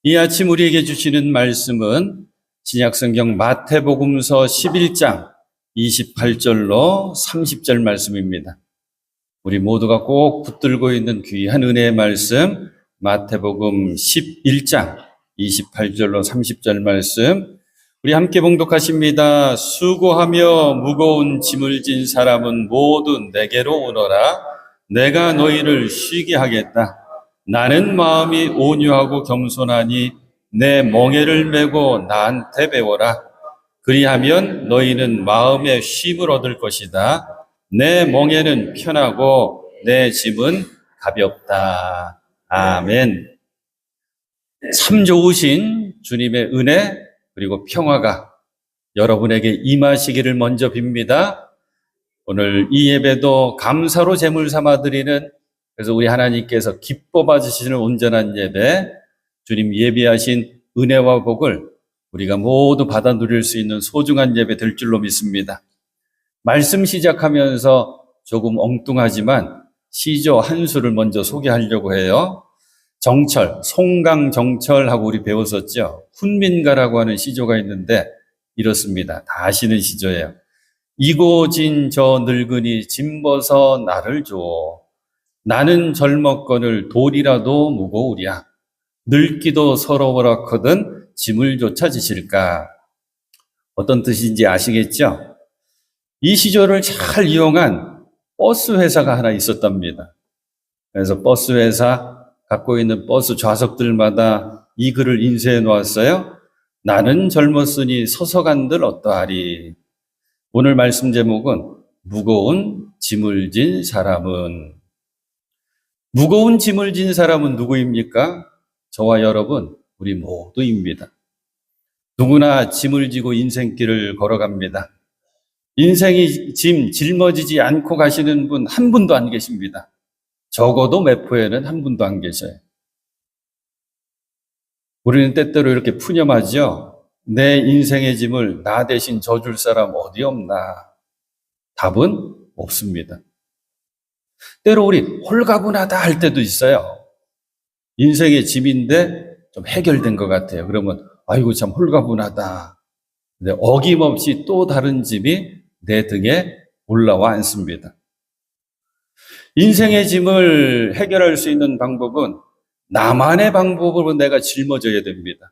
이 아침 우리에게 주시는 말씀은 신약성경 마태복음서 11장 28절로 30절 말씀입니다. 우리 모두가 꼭 붙들고 있는 귀한 은혜의 말씀, 마태복음 11장 28절로 30절 말씀, 우리 함께 봉독하십니다. 수고하며 무거운 짐을 진 사람은 모두 내게로 오너라. 내가 너희를 쉬게 하겠다. 나는 마음이 온유하고 겸손하니 내 멍에를 메고 나한테 배워라. 그리하면 너희는 마음의 쉼을 얻을 것이다. 내 멍에는 편하고 내 짐은 가볍다. 아멘. 참 좋으신 주님의 은혜 그리고 평화가 여러분에게 임하시기를 먼저 빕니다. 오늘 이 예배도 감사로 제물 삼아 드리는, 그래서 우리 하나님께서 기뻐 받으시는 온전한 예배, 주님 예비하신 은혜와 복을 우리가 모두 받아 누릴 수 있는 소중한 예배 될 줄로 믿습니다. 말씀 시작하면서 조금 엉뚱하지만 시조 한 수를 먼저 소개하려고 해요. 정철, 송강정철하고 우리 배웠었죠. 훈민가라고 하는 시조가 있는데 이렇습니다. 다 아시는 시조예요. 이고진 저 늙은이 짐 벗어 나를 줘. 나는 젊었거늘 돌이라도 무거우랴. 늙기도 서러워라거든 짐을 조차 지실까. 어떤 뜻인지 아시겠죠? 이 시조를 잘 이용한 버스 회사가 하나 있었답니다. 그래서 버스 회사 갖고 있는 버스 좌석들마다 이 글을 인쇄해 놓았어요. 나는 젊었으니 서서 간들 어떠하리. 오늘 말씀 제목은 무거운 짐을 진 사람은. 무거운 짐을 진 사람은 누구입니까? 저와 여러분, 우리 모두입니다. 누구나 짐을 지고 인생길을 걸어갑니다. 인생이 짊어지지 않고 가시는 분 한 분도 안 계십니다. 적어도 매포에는 한 분도 안 계셔요. 우리는 때때로 이렇게 푸념하죠. 내 인생의 짐을 나 대신 져줄 사람 어디 없나? 답은 없습니다. 때로 우리 홀가분하다 할 때도 있어요. 인생의 짐인데 좀 해결된 것 같아요. 그러면 아이고 참 홀가분하다. 근데 어김없이 또 다른 짐이 내 등에 올라와 앉습니다. 인생의 짐을 해결할 수 있는 방법은 나만의 방법으로 내가 짊어져야 됩니다.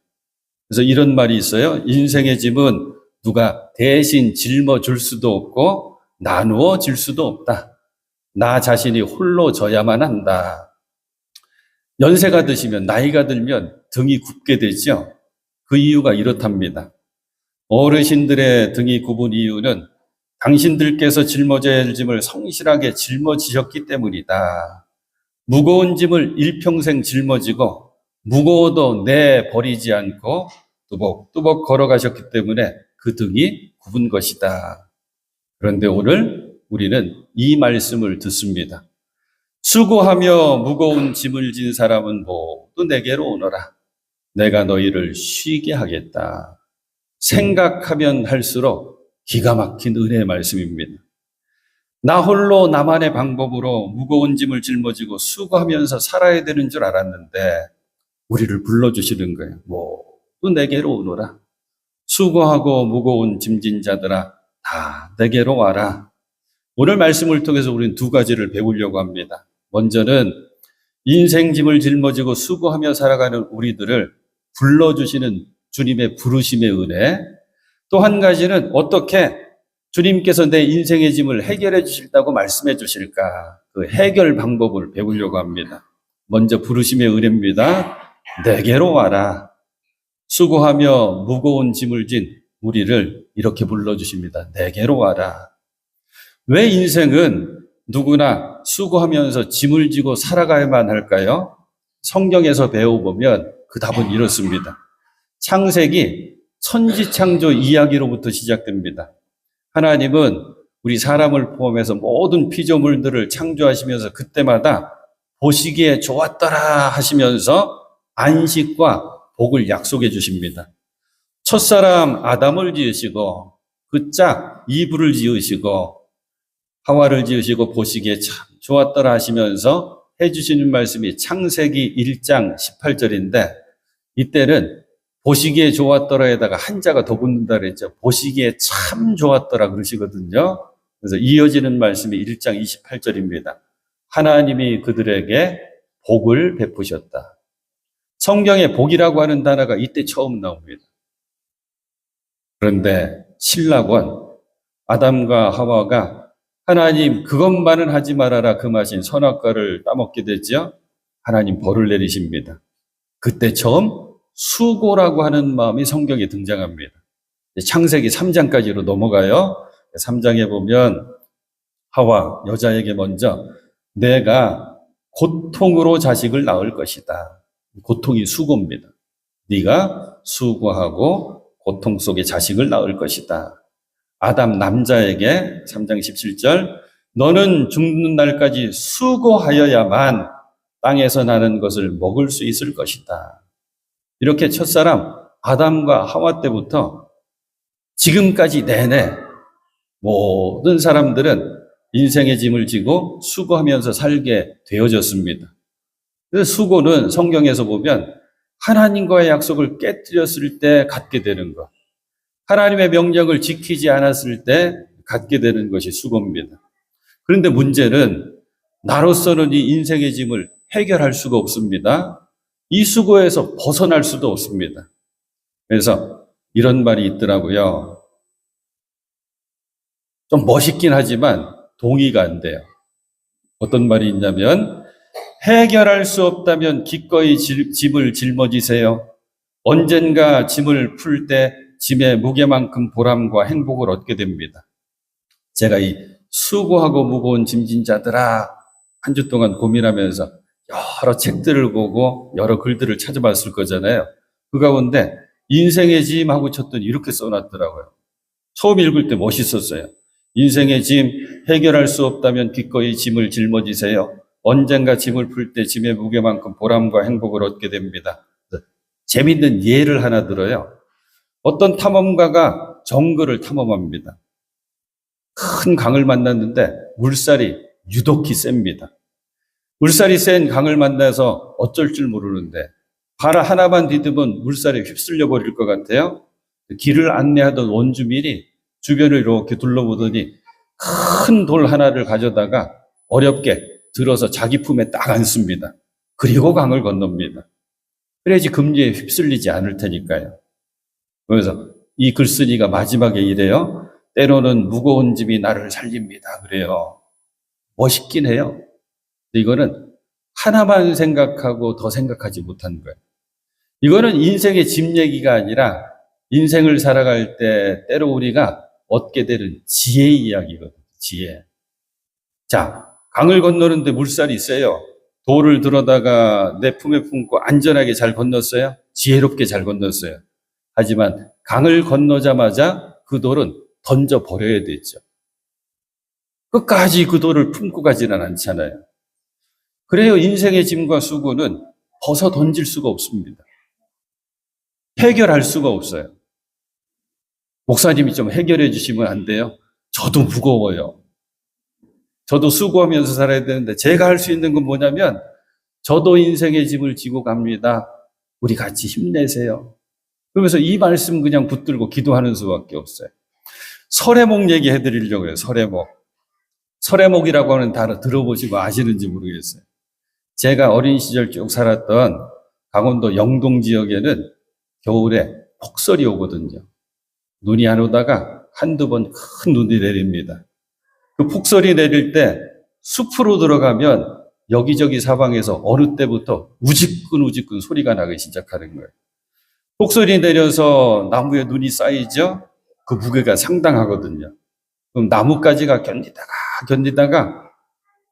그래서 이런 말이 있어요. 인생의 짐은 누가 대신 짊어줄 수도 없고 나누어 질 수도 없다. 나 자신이 홀로 져야만 한다. 연세가 드시면, 나이가 들면 등이 굽게 되죠. 그 이유가 이렇답니다. 어르신들의 등이 굽은 이유는 당신들께서 짊어져야 할 짐을 성실하게 짊어지셨기 때문이다. 무거운 짐을 일평생 짊어지고 무거워도 내버리지 않고 뚜벅뚜벅 걸어가셨기 때문에 그 등이 굽은 것이다. 그런데 오늘 우리는 이 말씀을 듣습니다. 수고하며 무거운 짐을 진 사람은 모두 내게로 오너라. 내가 너희를 쉬게 하겠다. 생각하면 할수록 기가 막힌 은혜의 말씀입니다. 나 홀로 나만의 방법으로 무거운 짐을 짊어지고 수고하면서 살아야 되는 줄 알았는데 우리를 불러주시는 거예요. 모두 내게로 오너라. 수고하고 무거운 짐진 자들아 다 내게로 와라. 오늘 말씀을 통해서 우리는 두 가지를 배우려고 합니다. 먼저는 인생 짐을 짊어지고 수고하며 살아가는 우리들을 불러주시는 주님의 부르심의 은혜, 또 한 가지는 어떻게 주님께서 내 인생의 짐을 해결해 주실다고 말씀해 주실까, 그 해결 방법을 배우려고 합니다. 먼저 부르심의 은혜입니다. 내게로 와라. 수고하며 무거운 짐을 진 우리를 이렇게 불러주십니다. 내게로 와라. 왜 인생은 누구나 수고하면서 짐을 지고 살아가야만 할까요? 성경에서 배워보면 그 답은 이렇습니다. 창세기 천지창조 이야기로부터 시작됩니다. 하나님은 우리 사람을 포함해서 모든 피조물들을 창조하시면서 그때마다 보시기에 좋았더라 하시면서 안식과 복을 약속해 주십니다. 첫사람 아담을 지으시고 그 짝 이브를 지으시고 하와를 지으시고 보시기에 참 좋았더라 하시면서 해주시는 말씀이 창세기 1장 18절인데 이때는 보시기에 좋았더라에다가 한자가 더 붙는다 그랬죠. 보시기에 참 좋았더라 그러시거든요. 그래서 이어지는 말씀이 1장 28절입니다. 하나님이 그들에게 복을 베푸셨다. 성경에 복이라고 하는 단어가 이때 처음 나옵니다. 그런데 신락원 아담과 하와가 하나님 그것만은 하지 말아라 금하신 선악과를 따먹게 되죠. 하나님 벌을 내리십니다. 그때 처음 수고라고 하는 마음이 성경에 등장합니다. 창세기 3장까지로 넘어가요. 3장에 보면 하와 여자에게 먼저 내가 고통으로 자식을 낳을 것이다. 고통이 수고입니다. 네가 수고하고 고통 속에 자식을 낳을 것이다. 아담 남자에게 3장 17절 너는 죽는 날까지 수고하여야만 땅에서 나는 것을 먹을 수 있을 것이다. 이렇게 첫사람 아담과 하와 때부터 지금까지 내내 모든 사람들은 인생의 짐을 지고 수고하면서 살게 되어졌습니다. 그래서 수고는 성경에서 보면 하나님과의 약속을 깨뜨렸을 때 갖게 되는 것, 하나님의 명령을 지키지 않았을 때 갖게 되는 것이 수고입니다. 그런데 문제는 나로서는 이 인생의 짐을 해결할 수가 없습니다. 이 수고에서 벗어날 수도 없습니다. 그래서 이런 말이 있더라고요. 좀 멋있긴 하지만 동의가 안 돼요. 어떤 말이 있냐면 해결할 수 없다면 기꺼이 짐을 짊어지세요. 언젠가 짐을 풀 때 짐의 무게만큼 보람과 행복을 얻게 됩니다. 제가 이 수고하고 무거운 짐진 자들아 한 주 동안 고민하면서 여러 책들을 보고 여러 글들을 찾아봤을 거잖아요. 그 가운데 인생의 짐하고 쳤더니 이렇게 써놨더라고요. 처음 읽을 때 멋있었어요. 인생의 짐 해결할 수 없다면 기꺼이 짐을 짊어지세요. 언젠가 짐을 풀 때 짐의 무게만큼 보람과 행복을 얻게 됩니다. 재밌는 예를 하나 들어요. 어떤 탐험가가 정글을 탐험합니다. 큰 강을 만났는데 물살이 유독히 셉니다. 물살이 센 강을 만나서 어쩔 줄 모르는데 발 하나만 디디면 물살에 휩쓸려 버릴 것 같아요. 길을 안내하던 원주민이 주변을 이렇게 둘러보더니 큰 돌 하나를 가져다가 어렵게 들어서 자기 품에 딱 앉습니다. 그리고 강을 건넙니다. 그래야지 금리에 휩쓸리지 않을 테니까요. 그래서 이 글쓴이가 마지막에 이래요. 때로는 무거운 짐이 나를 살립니다. 그래요. 멋있긴 해요. 근데 이거는 하나만 생각하고 더 생각하지 못한 거예요. 이거는 인생의 짐 얘기가 아니라 인생을 살아갈 때 때로 우리가 얻게 되는 지혜의 이야기거든요. 지혜. 자, 강을 건너는데 물살이 세요. 돌을 들어다가 내 품에 품고 안전하게 잘 건넜어요. 지혜롭게 잘 건넜어요. 하지만 강을 건너자마자 그 돌은 던져버려야 되죠. 끝까지 그 돌을 품고 가지는 않잖아요. 그래요. 인생의 짐과 수고는 벗어 던질 수가 없습니다. 해결할 수가 없어요. 목사님이 좀 해결해 주시면 안 돼요? 저도 무거워요. 저도 수고하면서 살아야 되는데 제가 할 수 있는 건 뭐냐면 저도 인생의 짐을 지고 갑니다. 우리 같이 힘내세요. 그러면서 이 말씀 그냥 붙들고 기도하는 수밖에 없어요. 설해목 얘기해 드리려고 해요. 설해목. 설해목이라고 하는 단어 들어보시고 아시는지 모르겠어요. 제가 어린 시절 쭉 살았던 강원도 영동 지역에는 겨울에 폭설이 오거든요. 눈이 안 오다가 한두 번 큰 눈이 내립니다. 그 폭설이 내릴 때 숲으로 들어가면 여기저기 사방에서 어느 때부터 우지끈 소리가 나기 시작하는 거예요. 폭설이 내려서 나무에 눈이 쌓이죠? 그 무게가 상당하거든요. 그럼 나뭇가지가 견디다가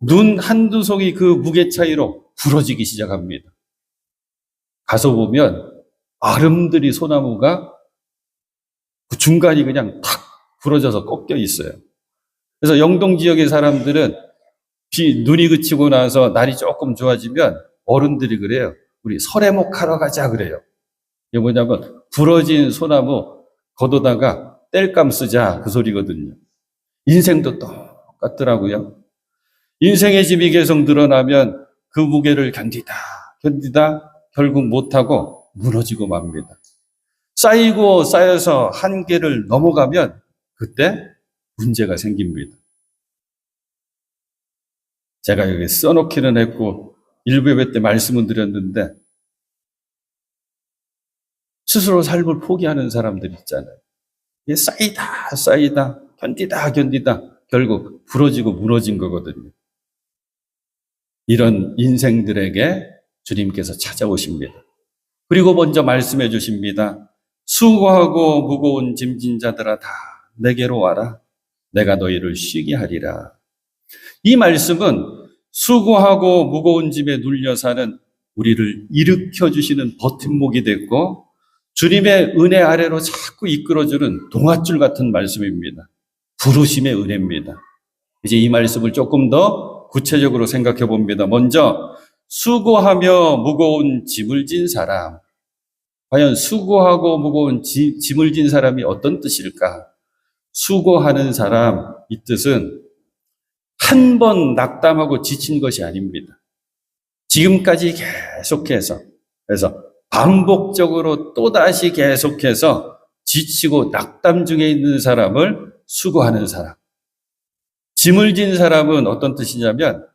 눈 한두 송이 그 무게 차이로 부러지기 시작합니다. 가서 보면 아름드리 소나무가 그 중간이 그냥 탁 부러져서 꺾여 있어요. 그래서 영동 지역의 사람들은 눈이 그치고 나서 날이 조금 좋아지면 어른들이 그래요. 우리 설해목 하러 가자 그래요. 이게 뭐냐면 부러진 소나무 걷어다가 뗄감 쓰자 그 소리거든요. 인생도 똑같더라고요. 인생의 짐이 계속 늘어나면 그 무게를 견디다 결국 못하고 무너지고 맙니다. 쌓이고 쌓여서 한계를 넘어가면 그때 문제가 생깁니다. 제가 여기 써놓기는 했고 일부 예배 때 말씀을 드렸는데 스스로 삶을 포기하는 사람들 있잖아요. 이게 쌓이다 견디다 결국 부러지고 무너진 거거든요. 이런 인생들에게 주님께서 찾아오십니다. 그리고 먼저 말씀해 주십니다. 수고하고 무거운 짐진 자들아 다 내게로 와라. 내가 너희를 쉬게 하리라. 이 말씀은 수고하고 무거운 짐에 눌려 사는 우리를 일으켜 주시는 버팀목이 됐고 주님의 은혜 아래로 자꾸 이끌어주는 동아줄 같은 말씀입니다. 부르심의 은혜입니다. 이제 이 말씀을 조금 더 구체적으로 생각해 봅니다. 먼저 수고하며 무거운 짐을 진 사람. 과연 수고하고 무거운 짐을 진 사람이 어떤 뜻일까? 수고하는 사람, 이 뜻은 한 번 낙담하고 지친 것이 아닙니다. 지금까지 계속해서, 그래서 반복적으로 또다시 계속해서 지치고 낙담 중에 있는 사람을 수고하는 사람. 짐을 진 사람은 어떤 뜻이냐면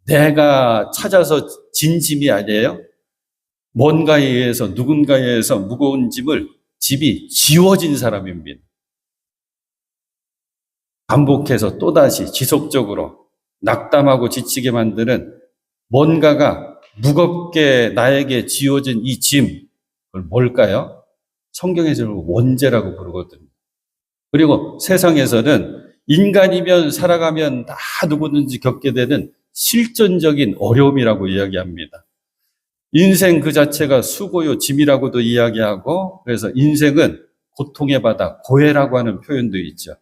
내가 찾아서 진 짐이 아니에요. 뭔가에 의해서 누군가에 의해서 무거운 짐이 지워진 사람입니다. 반복해서 또다시 지속적으로 낙담하고 지치게 만드는 뭔가가 무겁게 나에게 지워진 이 짐, 그걸 뭘까요? 성경에서는 원죄라고 부르거든요. 그리고 세상에서는 인간이면 살아가면 다 누구든지 겪게 되는 실존적인 어려움이라고 이야기합니다. 인생 그 자체가 수고요, 짐이라고도 이야기하고, 그래서 인생은 고통의 바다, 고해라고 하는 표현도 있죠.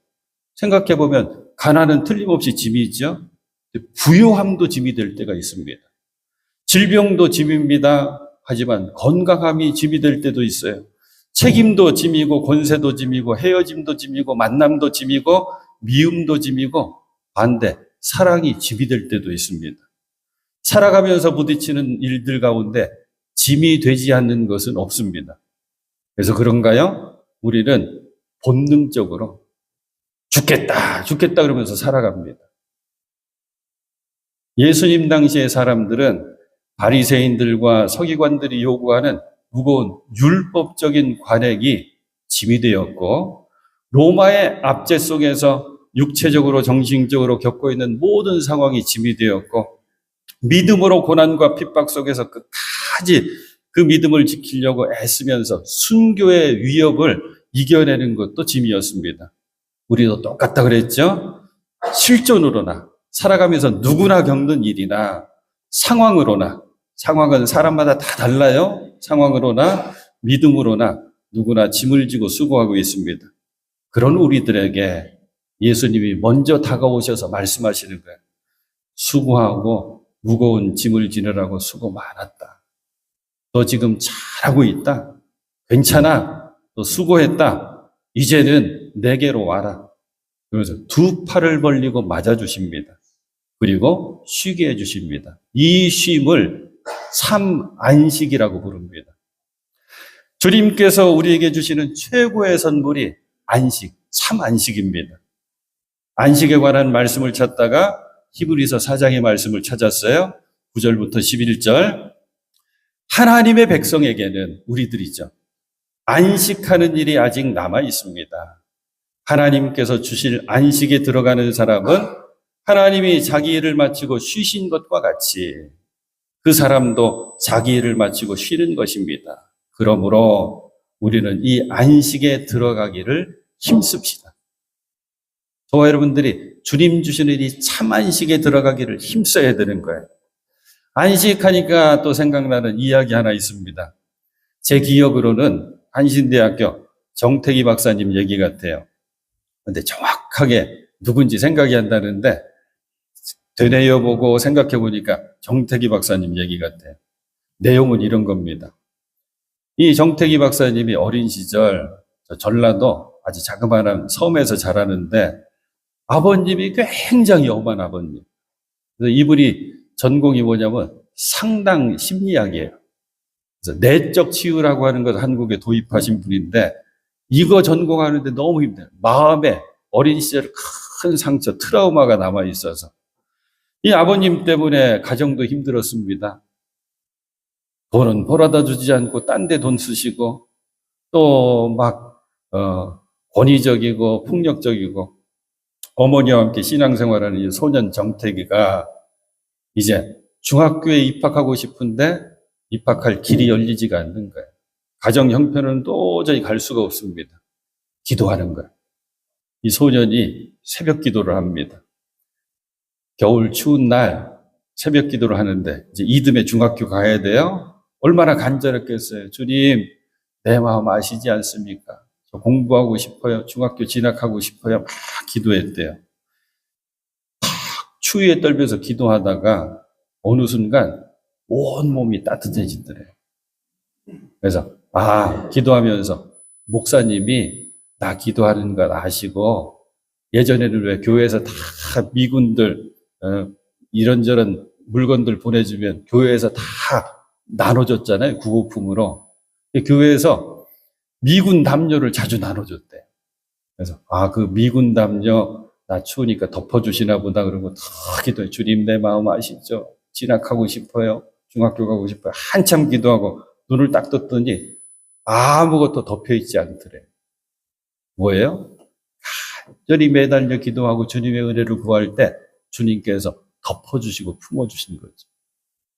생각해보면 가난은 틀림없이 짐이죠. 부유함도 짐이 될 때가 있습니다. 질병도 짐입니다. 하지만 건강함이 짐이 될 때도 있어요. 책임도 짐이고 권세도 짐이고 헤어짐도 짐이고 만남도 짐이고 미움도 짐이고 반대 사랑이 짐이 될 때도 있습니다. 살아가면서 부딪히는 일들 가운데 짐이 되지 않는 것은 없습니다. 그래서 그런가요? 우리는 본능적으로 죽겠다 그러면서 살아갑니다. 예수님 당시의 사람들은 바리새인들과 서기관들이 요구하는 무거운 율법적인 관행이 짐이 되었고 로마의 압제 속에서 육체적으로 정신적으로 겪고 있는 모든 상황이 짐이 되었고 믿음으로 고난과 핍박 속에서 끝까지 그 믿음을 지키려고 애쓰면서 순교의 위협을 이겨내는 것도 짐이었습니다. 우리도 똑같다 그랬죠? 실존으로나 살아가면서 누구나 겪는 일이나 상황은 사람마다 다 달라요. 상황으로나 믿음으로나 누구나 짐을 지고 수고하고 있습니다. 그런 우리들에게 예수님이 먼저 다가오셔서 말씀하시는 거예요. 수고하고 무거운 짐을 지느라고 수고 많았다. 너 지금 잘하고 있다. 괜찮아. 너 수고했다. 이제는 내게로 와라. 그래서 두 팔을 벌리고 맞아주십니다. 그리고 쉬게 해주십니다. 이 쉼을 참 안식이라고 부릅니다. 주님께서 우리에게 주시는 최고의 선물이 안식, 참 안식입니다. 안식에 관한 말씀을 찾다가 히브리서 4장의 말씀을 찾았어요. 9절부터 11절. 하나님의 백성에게는 우리들이죠. 안식하는 일이 아직 남아 있습니다. 하나님께서 주실 안식에 들어가는 사람은 하나님이 자기 일을 마치고 쉬신 것과 같이 그 사람도 자기 일을 마치고 쉬는 것입니다. 그러므로 우리는 이 안식에 들어가기를 힘씁시다. 저와 여러분들이 주님 주시는 이 참 안식에 들어가기를 힘써야 되는 거예요. 안식하니까 또 생각나는 이야기 하나 있습니다. 제 기억으로는 한신대학교 정태기 박사님 얘기 같아요. 근데 정확하게 누군지 생각이 안 나는데 되뇌어보고 생각해보니까 정태기 박사님 얘기 같아요. 내용은 이런 겁니다. 이 정태기 박사님이 어린 시절 전라도 아주 자그마한 섬에서 자라는데 아버님이 굉장히 엄한 아버님. 그래서 이분이 전공이 뭐냐면 상당 심리학이에요. 그래서 내적 치유라고 하는 것 한국에 도입하신 분인데 이거 전공하는데 너무 힘들어요. 마음에 어린 시절 큰 상처, 트라우마가 남아 있어서 이 아버님 때문에 가정도 힘들었습니다. 돈은 벌어다 주지 않고 딴 데 돈 쓰시고 또 막 권위적이고 폭력적이고 어머니와 함께 신앙생활하는 이 소년 정태기가 이제 중학교에 입학하고 싶은데 입학할 길이 열리지가 않는 거예요. 가정 형편은 도저히 갈 수가 없습니다. 기도하는 거예요. 이 소년이 새벽 기도를 합니다. 겨울 추운 날 새벽 기도를 하는데 이제 이듬해 중학교 가야 돼요. 얼마나 간절했겠어요. 주님, 내 마음 아시지 않습니까? 저 공부하고 싶어요. 중학교 진학하고 싶어요. 막 기도했대요. 추위에 떨면서 기도하다가 어느 순간 온 몸이 따뜻해지더래요. 그래서 기도하면서 목사님이 나 기도하는 걸 아시고 예전에는 왜 교회에서 다 미군들 이런저런 물건들 보내주면 교회에서 다 나눠줬잖아요. 구호품으로. 교회에서 미군 담요를 자주 나눠줬대요. 그래서 그 미군 담요 나 추우니까 덮어주시나 보다 그러고 더 기도해. 주님 내 마음 아시죠? 진학하고 싶어요. 중학교 가고 싶어요. 한참 기도하고 눈을 딱 떴더니 아무것도 덮여있지 않더래요. 뭐예요? 간절히 매달려 기도하고 주님의 은혜를 구할 때 주님께서 덮어주시고 품어주신 거죠.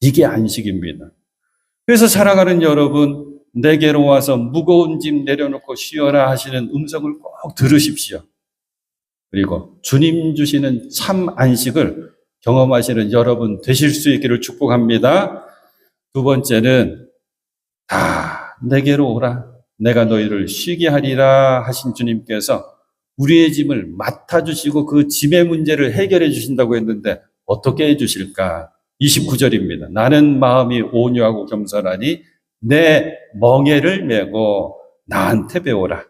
이게 안식입니다. 그래서 사랑하는 여러분, 내게로 와서 무거운 짐 내려놓고 쉬어라 하시는 음성을 꼭 들으십시오. 그리고 주님 주시는 참 안식을 경험하시는 여러분 되실 수 있기를 축복합니다. 두 번째는 내게로 오라. 내가 너희를 쉬게 하리라 하신 주님께서 우리의 짐을 맡아주시고 그 짐의 문제를 해결해 주신다고 했는데 어떻게 해 주실까? 29절입니다. 나는 마음이 온유하고 겸손하니 내 멍에를 메고 나한테 배워라.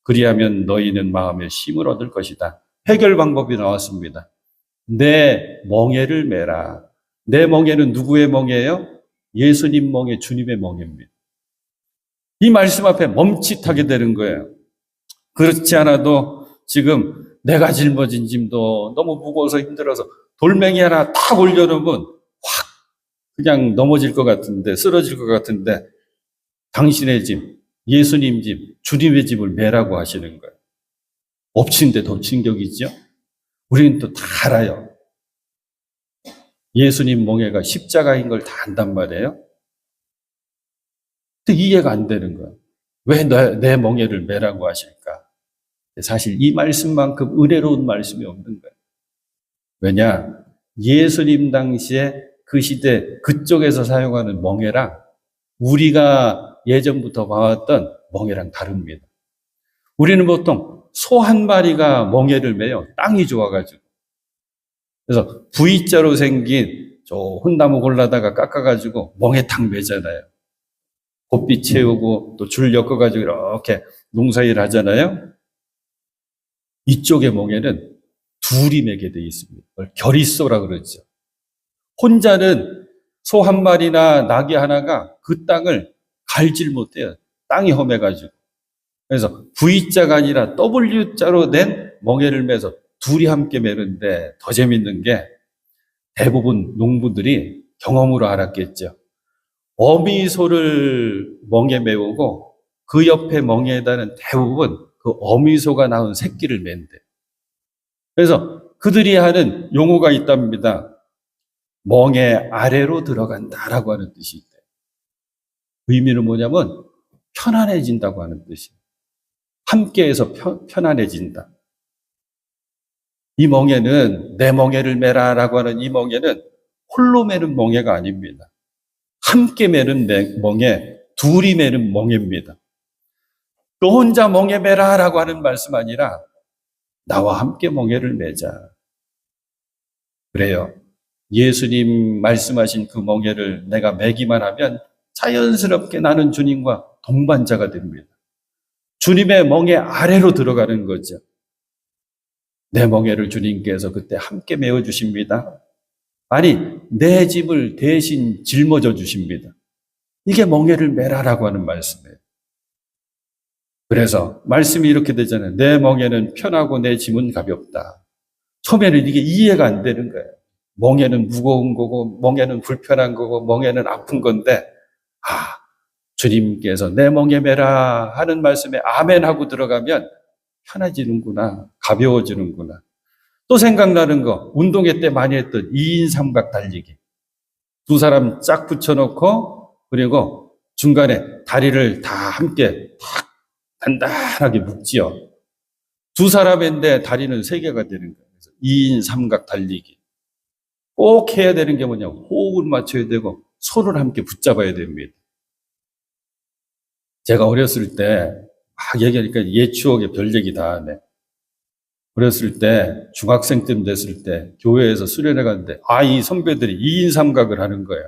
그리하면 너희는 마음에 쉼을 얻을 것이다. 해결 방법이 나왔습니다. 내 멍에를 메라. 내 멍에는 누구의 멍에예요? 예수님 멍에, 주님의 멍에입니다. 이 말씀 앞에 멈칫하게 되는 거예요. 그렇지 않아도 지금 내가 짊어진 짐도 너무 무거워서 힘들어서 돌멩이 하나 탁 올려놓으면 확 그냥 넘어질 것 같은데, 쓰러질 것 같은데 당신의 짐, 예수님 짐, 주님의 짐을 메라고 하시는 거예요. 엎친 데 덮친 격이죠. 우리는 또 다 알아요. 예수님 멍에가 십자가인 걸 다 안단 말이에요. 근데 이해가 안 되는 거예요. 왜 내 멍에를 메라고 하실까? 사실 이 말씀만큼 은혜로운 말씀이 없는 거예요. 왜냐? 예수님 당시에 그 시대 그쪽에서 사용하는 멍에랑 우리가 예전부터 봐왔던 멍에랑 다릅니다. 우리는 보통 소 한 마리가 멍에를 매요. 땅이 좋아가지고. 그래서 V자로 생긴 좋은 나무 골라다가 깎아가지고 멍에탕 매잖아요. 곱비 채우고 또 줄 엮어가지고 이렇게 농사일 하잖아요. 이쪽의 멍에는 둘이 매게 돼 있습니다. 결의소라 그러죠. 혼자는 소 한 마리나 나귀 하나가 그 땅을 갈질 못해요. 땅이 험해가지고. 그래서 V자가 아니라 W자로 낸 멍에를 매서 둘이 함께 매는데 더 재밌는 게 대부분 농부들이 경험으로 알았겠죠. 어미소를 멍에 메우고 그 옆에 멍에다는 대부분 그 어미소가 낳은 새끼를 맨대. 그래서 그들이 하는 용어가 있답니다. 멍에 아래로 들어간다라고 하는 뜻이 있대요. 의미는 뭐냐면 편안해진다고 하는 뜻이에요. 함께해서 편안해진다. 이 멍에는 내 멍에를 메라라고 하는 이 멍에는 홀로 매는 멍에가 아닙니다. 함께 매는 멍에, 둘이 매는 멍에입니다. 너 혼자 멍에 매라라고 하는 말씀 아니라 나와 함께 멍에를 매자. 그래요. 예수님 말씀하신 그 멍에를 내가 매기만 하면 자연스럽게 나는 주님과 동반자가 됩니다. 주님의 멍에 아래로 들어가는 거죠. 내 멍에를 주님께서 그때 함께 메워주십니다. 아니, 내 짐을 대신 짊어져 주십니다. 이게 멍에를 메라라고 하는 말씀이에요. 그래서 말씀이 이렇게 되잖아요. 내 멍에는 편하고 내 짐은 가볍다. 처음에는 이게 이해가 안 되는 거예요. 멍에는 무거운 거고, 멍에는 불편한 거고, 멍에는 아픈 건데, 주님께서 내 멍에 메라 하는 말씀에 아멘 하고 들어가면 편해지는구나, 가벼워지는구나. 또 생각나는 거, 운동회 때 많이 했던 2인 삼각 달리기. 두 사람 짝 붙여놓고, 그리고 중간에 다리를 다 함께 탁 단단하게 묶지요. 두 사람인데 다리는 3개가 되는 거예요. 그래서 2인 삼각 달리기. 꼭 해야 되는 게 뭐냐, 호흡을 맞춰야 되고 손을 함께 붙잡아야 됩니다. 제가 어렸을 때 막 얘기하니까 옛 추억에 별 얘기 다 하네. 어렸을 때 중학생 쯤 됐을 때 교회에서 수련회 갔는데 이 선배들이 2인 삼각을 하는 거야.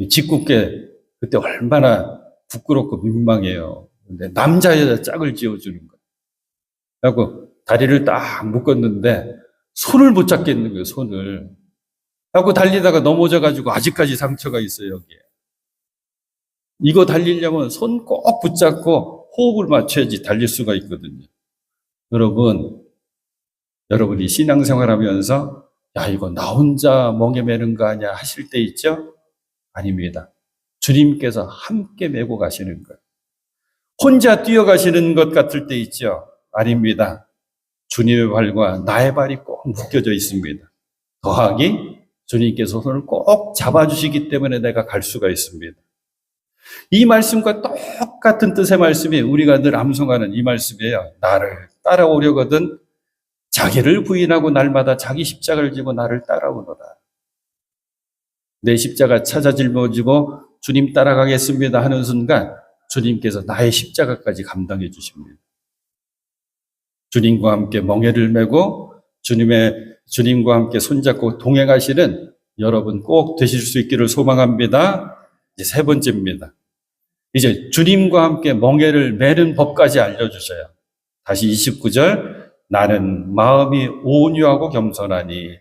짓궂게 그때 얼마나 부끄럽고 민망해요. 근데 남자 여자 짝을 지어주는 거야. 그래갖고 다리를 딱 묶었는데 손을 못 잡겠는 거예요. 손을. 그래갖고 달리다가 넘어져가지고 아직까지 상처가 있어요. 여기에. 이거 달리려면 손 꼭 붙잡고 호흡을 맞춰야지 달릴 수가 있거든요. 여러분이 신앙생활 하면서 야, 이거 나 혼자 멍에 매는 거 아니야 하실 때 있죠? 아닙니다. 주님께서 함께 메고 가시는 거예요. 혼자 뛰어가시는 것 같을 때 있죠? 아닙니다. 주님의 발과 나의 발이 꼭 묶여져 있습니다. 더하기 주님께서 손을 꼭 잡아주시기 때문에 내가 갈 수가 있습니다. 이 말씀과 똑같은 뜻의 말씀이 우리가 늘 암송하는 이 말씀이에요. 나를 따라오려거든 자기를 부인하고 날마다 자기 십자가를 지고 나를 따라오너라. 내 십자가 찾아 짊어지고 주님 따라가겠습니다 하는 순간 주님께서 나의 십자가까지 감당해 주십니다. 주님과 함께 멍에를 메고 주님과 함께 손잡고 동행하시는 여러분 꼭 되실 수 있기를 소망합니다. 이제 3번째입니다. 이제 주님과 함께 멍에를 메는 법까지 알려주셔요. 다시 29절. 나는 마음이 온유하고 겸손하니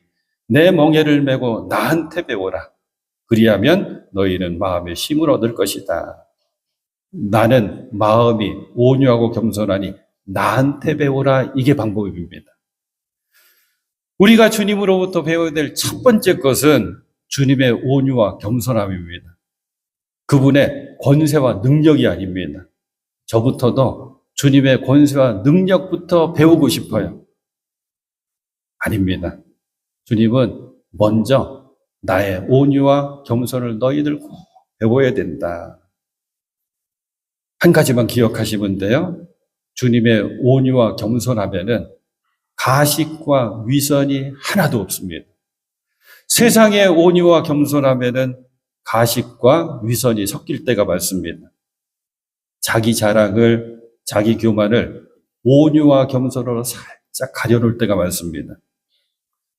내 멍에를 메고 나한테 배워라. 그리하면 너희는 마음의 힘을 얻을 것이다. 나는 마음이 온유하고 겸손하니 나한테 배워라. 이게 방법입니다. 우리가 주님으로부터 배워야 될 첫 번째 것은 주님의 온유와 겸손함입니다. 그분의 권세와 능력이 아닙니다. 저부터도 주님의 권세와 능력부터 배우고 싶어요. 아닙니다. 주님은 먼저 나의 온유와 겸손을 너희들 꼭 배워야 된다. 한 가지만 기억하시면 돼요. 주님의 온유와 겸손하면은 가식과 위선이 하나도 없습니다. 세상의 온유와 겸손하면은 가식과 위선이 섞일 때가 많습니다. 자기 자랑을, 자기 교만을 온유와 겸손으로 살짝 가려놓을 때가 많습니다.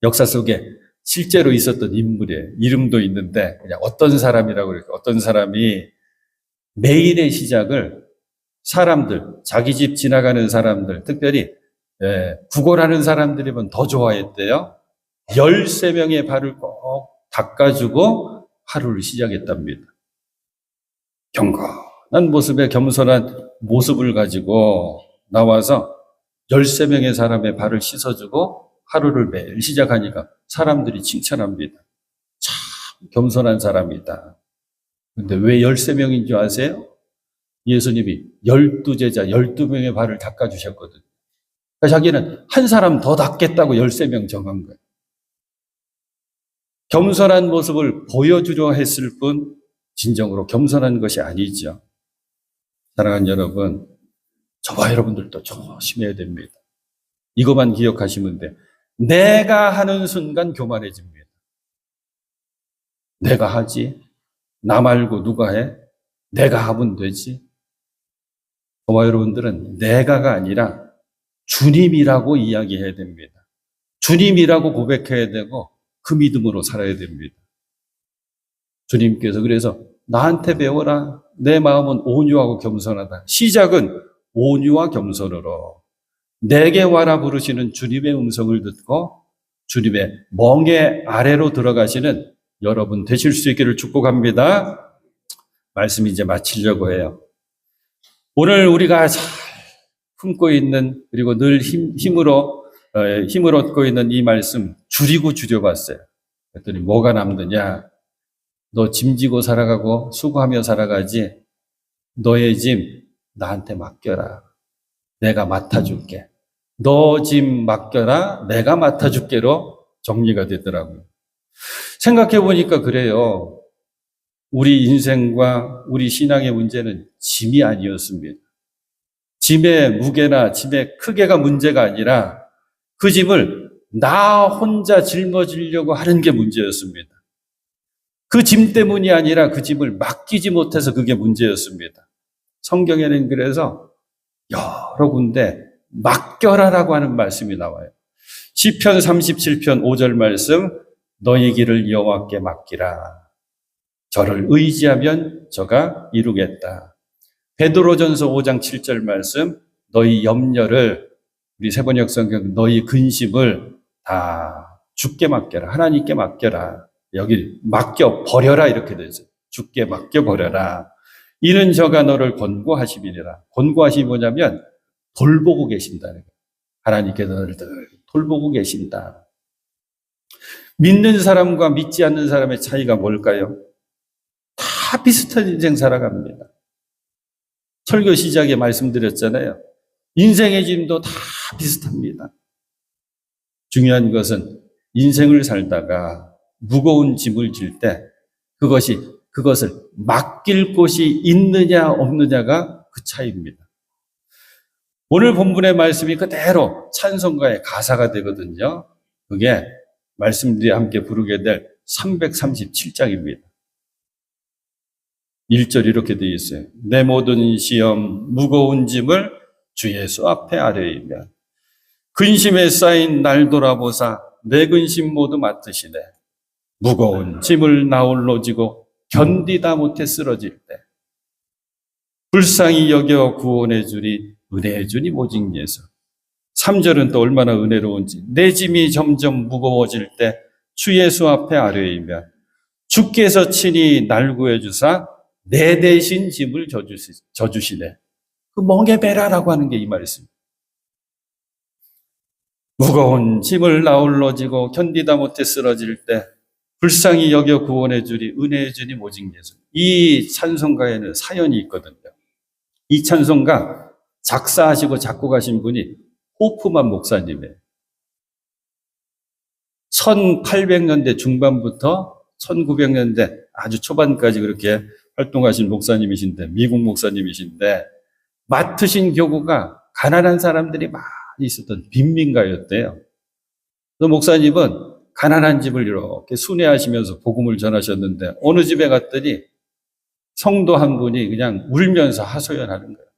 역사 속에 실제로 있었던 인물의 이름도 있는데 그냥 어떤 사람이라고 그럴까? 어떤 사람이 매일의 시작을 사람들, 자기 집 지나가는 사람들, 특별히 구걸하는 사람들이면 더 좋아했대요. 13명의 발을 꼭 닦아주고 하루를 시작했답니다. 경건한 모습에 겸손한 모습을 가지고 나와서 13명의 사람의 발을 씻어주고 하루를 매일 시작하니까 사람들이 칭찬합니다. 참 겸손한 사람이다. 근데 왜 13명인 줄 아세요? 예수님이 12제자 12명의 발을 닦아주셨거든요. 그러니까 자기는 한 사람 더 닦겠다고 13명 정한 거예요. 겸손한 모습을 보여주려 했을 뿐 진정으로 겸손한 것이 아니죠. 사랑하는 여러분, 저와 여러분들도 조심해야 됩니다. 이것만 기억하시면 돼. 내가 하는 순간 교만해집니다. 내가 하지. 나 말고 누가 해? 내가 하면 되지. 저와 여러분들은 내가가 아니라 주님이라고 이야기해야 됩니다. 주님이라고 고백해야 되고 그 믿음으로 살아야 됩니다. 주님께서 그래서 나한테 배워라. 내 마음은 온유하고 겸손하다. 시작은 온유와 겸손으로 내게 와라 부르시는 주님의 음성을 듣고 주님의 멍에 아래로 들어가시는 여러분 되실 수 있기를 축복합니다. 말씀 이제 마치려고 해요. 오늘 우리가 잘 품고 있는, 그리고 늘 힘을 얻고 있는 이 말씀 줄이고 줄여봤어요. 그랬더니 뭐가 남느냐? 너 짐지고 살아가고 수고하며 살아가지. 너의 짐 나한테 맡겨라. 내가 맡아줄게. 너 짐 맡겨라. 내가 맡아줄게로 정리가 되더라고요. 생각해 보니까 그래요. 우리 인생과 우리 신앙의 문제는 짐이 아니었습니다. 짐의 무게나 짐의 크기가 문제가 아니라 그 짐을 나 혼자 짊어지려고 하는 게 문제였습니다. 그 짐 때문이 아니라 그 짐을 맡기지 못해서 그게 문제였습니다. 성경에는 그래서 여러 군데 맡겨라라고 하는 말씀이 나와요. 시편 37편 5절 말씀, 너희 길을 여호와께 맡기라. 저를 의지하면 저가 이루겠다. 베드로전서 5장 7절 말씀, 너희 염려를, 우리 세번역 성경 너희 근심을 다 주께 맡겨라. 하나님께 맡겨라. 여기 맡겨 버려라 이렇게 되죠. 주께 맡겨 버려라. 이는 저가 너를 권고하시리라. 권고하심이 뭐냐면 돌보고 계신다는 거예요. 하나님께서 너를 늘 돌보고 계신다. 믿는 사람과 믿지 않는 사람의 차이가 뭘까요? 다 비슷한 인생 살아갑니다. 설교 시작에 말씀드렸잖아요. 인생의 짐도 다 비슷합니다. 중요한 것은 인생을 살다가 무거운 짐을 질 때 그것을 맡길 곳이 있느냐 없느냐가 그 차이입니다. 오늘 본문의 말씀이 그대로 찬송가의 가사가 되거든요. 그게 말씀들이 함께 부르게 될 337장입니다. 1절 이렇게 되어 있어요. 내 모든 시험 무거운 짐을 주 예수 앞에 아뢰이며 근심에 쌓인 날 돌아보사 내 근심 모두 맡으시네. 무거운 짐을 나 홀로 지고 견디다 못해 쓰러질 때 불쌍히 여겨 구원해 주리 은혜해 주니 오직 예수. 3절은 또 얼마나 은혜로운지 내 짐이 점점 무거워질 때 주 예수 앞에 아뢰이며 주께서 친히 날 구해 주사 내 대신 짐을 져주시네. 그 멍에 매라라고 하는 게 이 말씀. 무거운 짐을 나 홀로 지고 견디다 못해 쓰러질 때 불쌍히 여겨 구원해 주리 은혜해 주니 오직 예수. 이 찬송가에는 사연이 있거든요. 이 찬송가 작사하시고 작곡하신 분이 호프만 목사님이에요. 1800년대 중반부터 1900년대 아주 초반까지 그렇게 활동하신 목사님이신데, 미국 목사님이신데, 맡으신 교구가 가난한 사람들이 많이 있었던 빈민가였대요. 그 목사님은 가난한 집을 이렇게 순회하시면서 복음을 전하셨는데, 어느 집에 갔더니 성도 한 분이 그냥 울면서 하소연하는 거예요.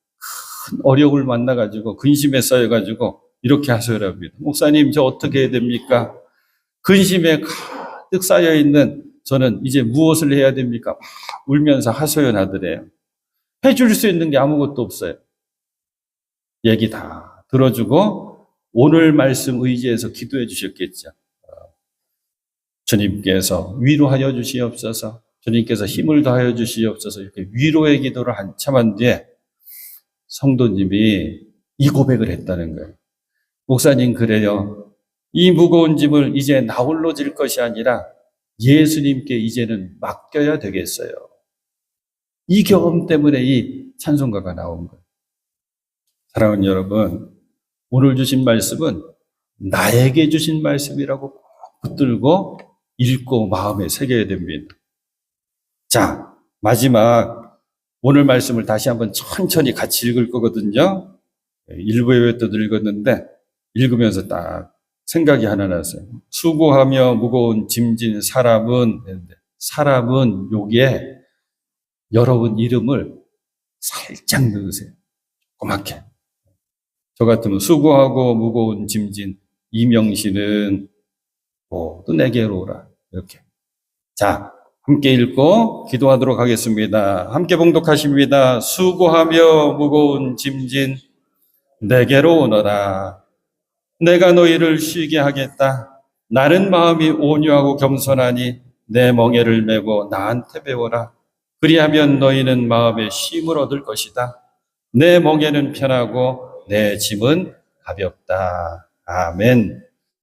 큰 어려움을 만나가지고, 근심에 쌓여가지고, 이렇게 하소연합니다. 목사님, 저 어떻게 해야 됩니까? 근심에 가득 쌓여있는 저는 이제 무엇을 해야 됩니까? 막 울면서 하소연하더래요. 해줄 수 있는 게 아무것도 없어요. 얘기 다 들어주고 오늘 말씀 의지해서 기도해 주셨겠죠. 주님께서 위로하여 주시옵소서. 주님께서 힘을 더하여 주시옵소서. 이렇게 위로의 기도를 한참 한 뒤에 성도님이 이 고백을 했다는 거예요. 목사님, 그래요. 이 무거운 짐을 이제 나 홀로 질 것이 아니라 예수님께 이제는 맡겨야 되겠어요. 이 경험 때문에 이 찬송가가 나온 거예요. 사랑하는 여러분, 오늘 주신 말씀은 나에게 주신 말씀이라고 꼭 붙들고 읽고 마음에 새겨야 됩니다. 자, 마지막 오늘 말씀을 다시 한번 천천히 같이 읽을 거거든요. 일부에 또 읽었는데 읽으면서 딱 생각이 하나 났어요. 수고하며 무거운 짐진 사람은 여기에 여러분 이름을 살짝 넣으세요. 조그맣게. 저 같으면 수고하고 무거운 짐진 이명신은 모두 내게로 오라. 이렇게. 자, 함께 읽고 기도하도록 하겠습니다. 함께 봉독하십니다. 수고하며 무거운 짐진 내게로 오너라. 내가 너희를 쉬게 하겠다. 나는 마음이 온유하고 겸손하니 내 멍에를 메고 나한테 배워라. 그리하면 너희는 마음에 쉼을 얻을 것이다. 내 멍에는 편하고 내 짐은 가볍다. 아멘.